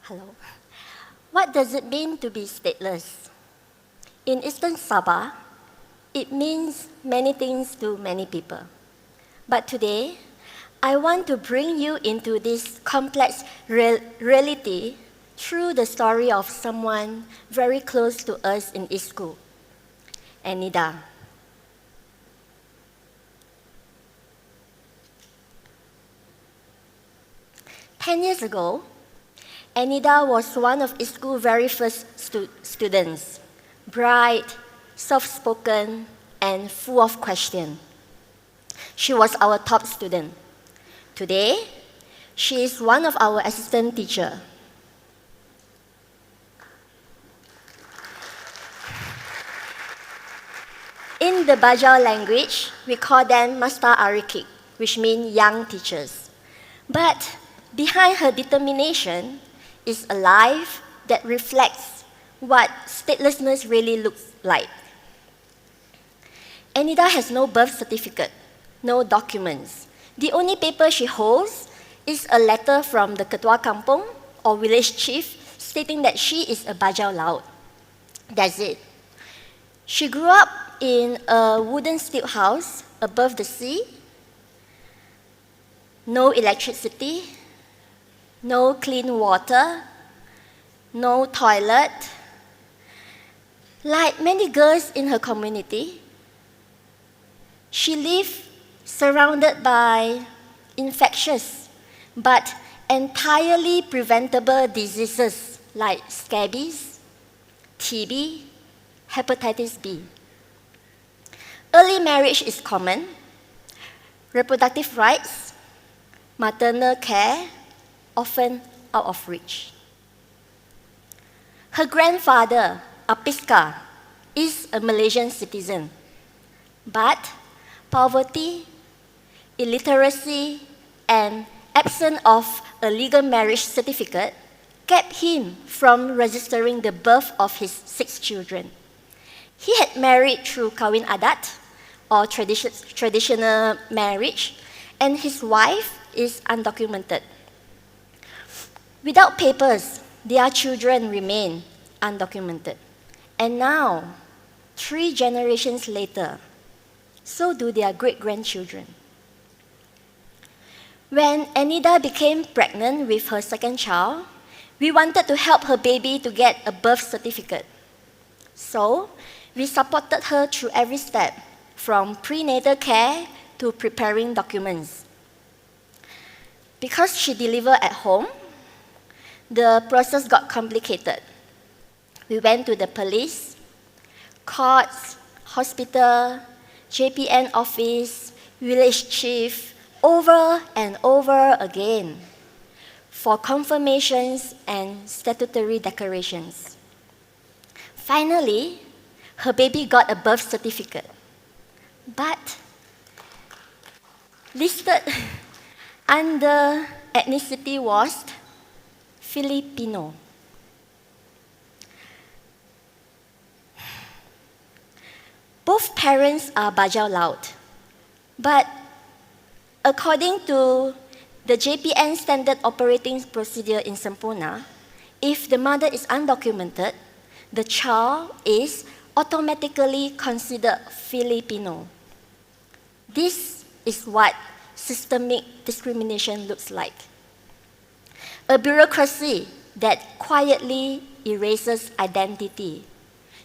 Hello. What does it mean to be stateless? In Eastern Sabah, it means many things to many people. But today, I want to bring you into this complex reality through the story of someone very close to us in Iskul, Anida. Ten years ago, Anida was one of Iskul's very first students, bright, soft-spoken, and full of questions. She was our top student. Today, she is one of our assistant teachers. In the Bajau language, we call them Masta Arikik, which means young teachers. But behind her determination is a life that reflects what statelessness really looks like. Anida has no birth certificate, no documents. The only paper she holds is a letter from the Ketua Kampung or village chief stating that she is a Bajau Laut. That's it. She grew up in a wooden stilt house above the sea, no electricity, no clean water, no toilet. Like many girls in her community, she lived surrounded by infectious but entirely preventable diseases like scabies, TB, hepatitis B. Early marriage is common, reproductive rights, maternal care, often out of reach. Her grandfather, Apiska, is a Malaysian citizen, but poverty, illiteracy, and absence of a legal marriage certificate kept him from registering the birth of his 6 children. He had married through kawin adat, or traditional marriage, and his wife is undocumented. Without papers, their children remain undocumented. And now, 3 generations later, so do their great-grandchildren. When Anida became pregnant with her second child, we wanted to help her baby to get a birth certificate. So, we supported her through every step, from prenatal care to preparing documents. Because she delivered at home, the process got complicated. We went to the police, courts, hospital, JPN office, village chief, over and over again for confirmations and statutory declarations. Finally, her baby got a birth certificate, but listed under ethnicity was Filipino. Both parents are Bajau Laut, but according to the JPN standard operating procedure in Semporna, if the mother is undocumented, the child is automatically considered Filipino. This is what systemic discrimination looks like. A bureaucracy that quietly erases identity,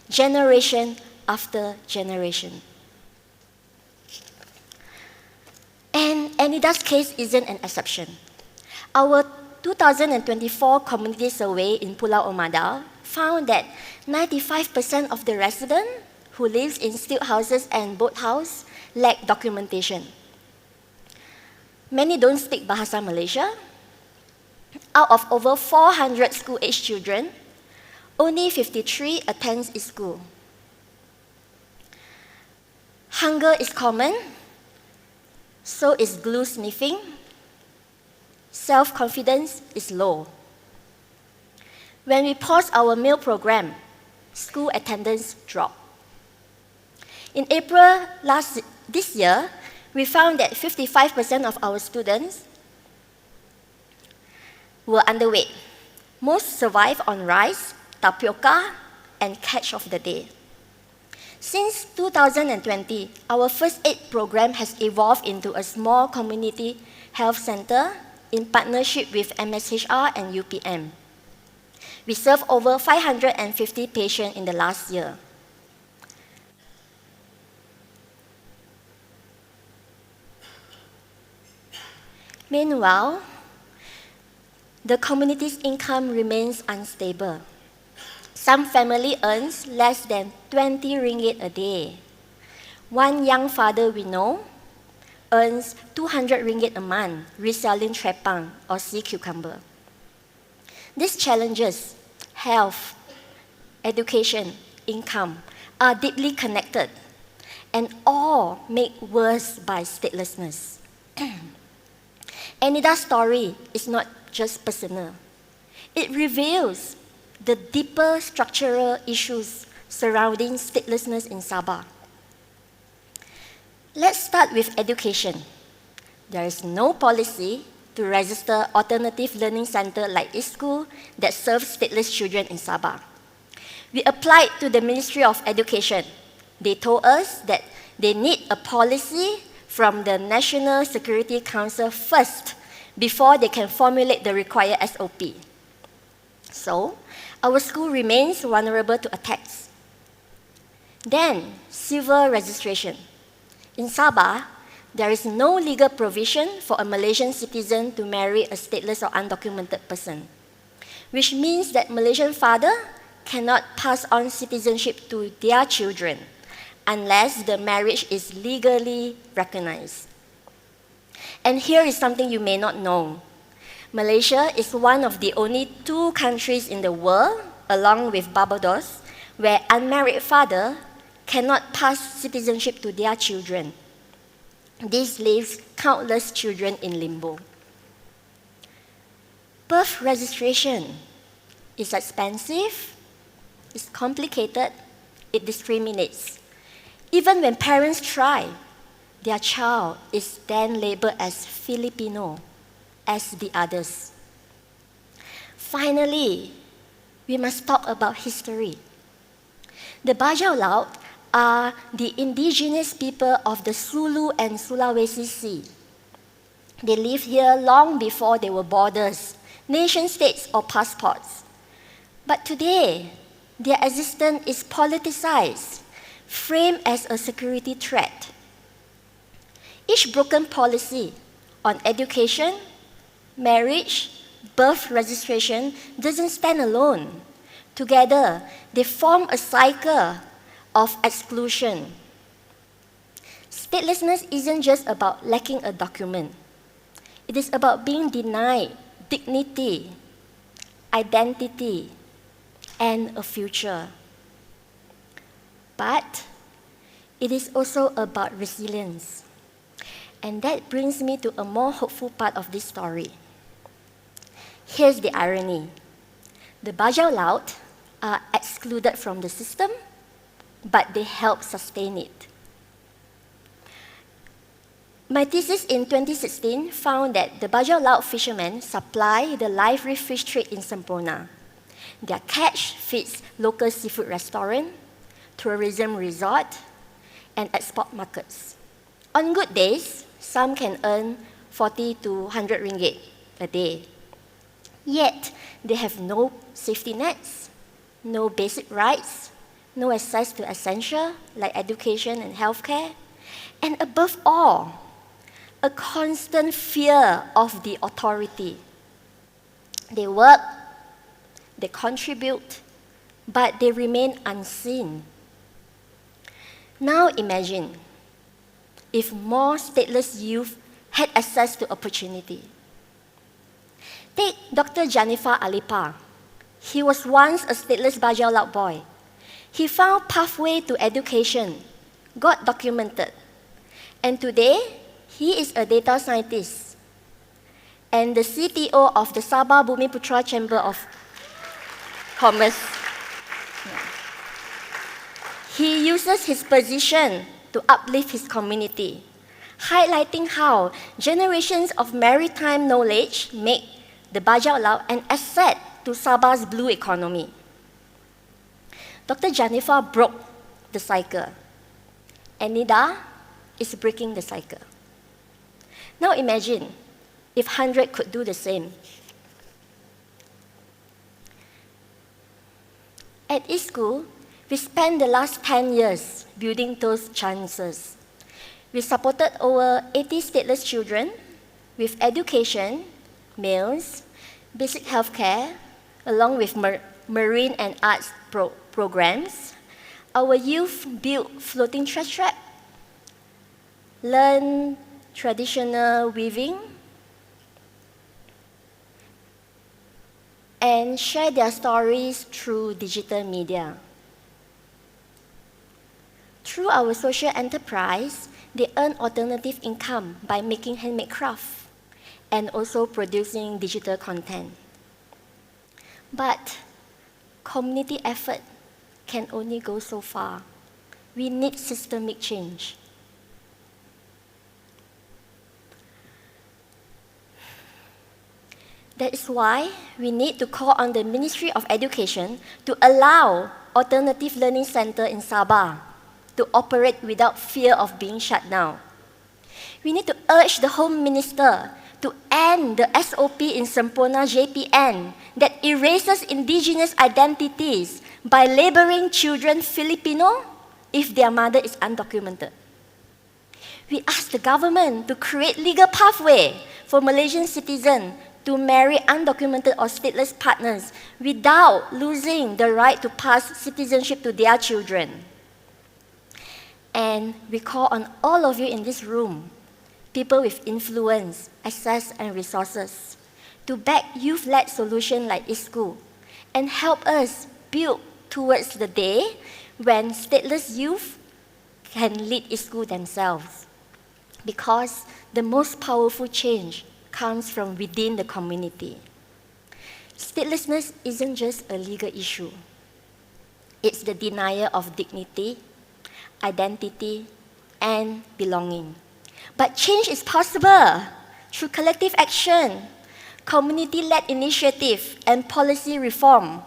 generation after generation. And Anida's case isn't an exception. Our 2024 community survey in Pulau Omadal found that 95% of the residents who live in stilt houses and boat house lack documentation. Many don't speak Bahasa Malaysia. Out of over 400 school-age children, only 53 attend school. Hunger is common, so is glue sniffing. Self-confidence is low. When we pause our meal program, school attendance drops. In April this year, we found that 55% of our students were underweight, Most survive on rice, tapioca, and catch of the day. Since 2020, our first aid program has evolved into a small community health center in partnership with MSHR and UPM. We served over 550 patients in the last year. Meanwhile, the community's income remains unstable. Some family earns less than 20 ringgit a day. One young father we know earns 200 ringgit a month reselling trepang or sea cucumber. These challenges, health, education, income, are deeply connected and all made worse by statelessness. Anida's story is not just personal. It reveals the deeper structural issues surrounding statelessness in Sabah. Let's start with education. There is no policy to register alternative learning center like Iskul that serves stateless children in Sabah. We applied to the Ministry of Education. They told us that they need a policy from the National Security Council first before they can formulate the required SOP. So, our school remains vulnerable to attacks. Then, civil registration. In Sabah, there is no legal provision for a Malaysian citizen to marry a stateless or undocumented person, which means that Malaysian father cannot pass on citizenship to their children unless the marriage is legally recognized. And here is something you may not know. Malaysia is one of the only 2 countries in the world, along with Barbados, where unmarried father cannot pass citizenship to their children. This leaves countless children in limbo. Birth registration is expensive, it's complicated, it discriminates. Even when parents try, their child is then labeled as Filipino, as the others. Finally, we must talk about history. The DiLaut are the indigenous people of the Sulu and Sulawesi Sea. They lived here long before there were borders, nation-states, or passports. But today, their existence is politicized, framed as a security threat. Each broken policy on education, marriage, birth registration doesn't stand alone. Together, they form a cycle of exclusion. Statelessness isn't just about lacking a document. It is about being denied dignity, identity, and a future. But it is also about resilience. And that brings me to a more hopeful part of this story. Here's the irony. The DiLaut are excluded from the system, but they help sustain it. My thesis in 2016 found that the DiLaut fishermen supply the live reef fish trade in Semporna. Their catch feeds local seafood restaurant, tourism resort, and export markets. On good days, some can earn 40 to 100 ringgit a day. Yet, they have no safety nets, no basic rights, no access to essential like education and healthcare, and above all, a constant fear of the authority. They work, they contribute, but they remain unseen. Now imagine if more stateless youth had access to opportunity. Take Dr. Janifar Alipar. He was once a stateless DiLaut boy. He found pathway to education, got documented, and today he is a data scientist and the CTO of the Sabah Bumiputra Chamber of Commerce. He uses his position to uplift his community, highlighting how generations of maritime knowledge make the DiLaut an asset to Sabah's blue economy. Dr. Jennifer broke the cycle, and Nida is breaking the cycle. Now imagine if 100 could do the same. At Iskul, we spent the last 10 years building those chances. We supported over 80 stateless children with education, meals, basic healthcare, along with marine and arts programs. Our youth built floating trash trap, learned traditional weaving, and share their stories through digital media. Through our social enterprise, they earn alternative income by making handmade craft and also producing digital content. But community effort can only go so far. We need systemic change. That is why we need to call on the Ministry of Education to allow alternative learning center in Sabah to operate without fear of being shut down. We need to urge the Home Minister to end the SOP in Sempurna JPN that erases indigenous identities by labeling children Filipino if their mother is undocumented. We ask the government to create legal pathway for Malaysian citizens to marry undocumented or stateless partners without losing the right to pass citizenship to their children. And we call on all of you in this room, people with influence, access, and resources, to back youth-led solutions like Iskul and help us build towards the day when stateless youth can lead Iskul themselves. Because the most powerful change comes from within the community. Statelessness isn't just a legal issue. It's the denial of dignity, identity, and belonging. But change is possible through collective action, community-led initiative, and policy reform.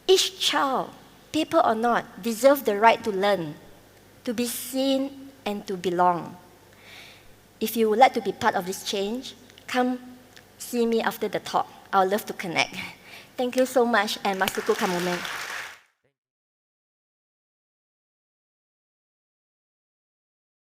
Each child, paper or not, deserves the right to learn, to be seen, and to belong. If you would like to be part of this change, come see me after the talk. I would love to connect. Thank you so much, and Masuku Kamumen.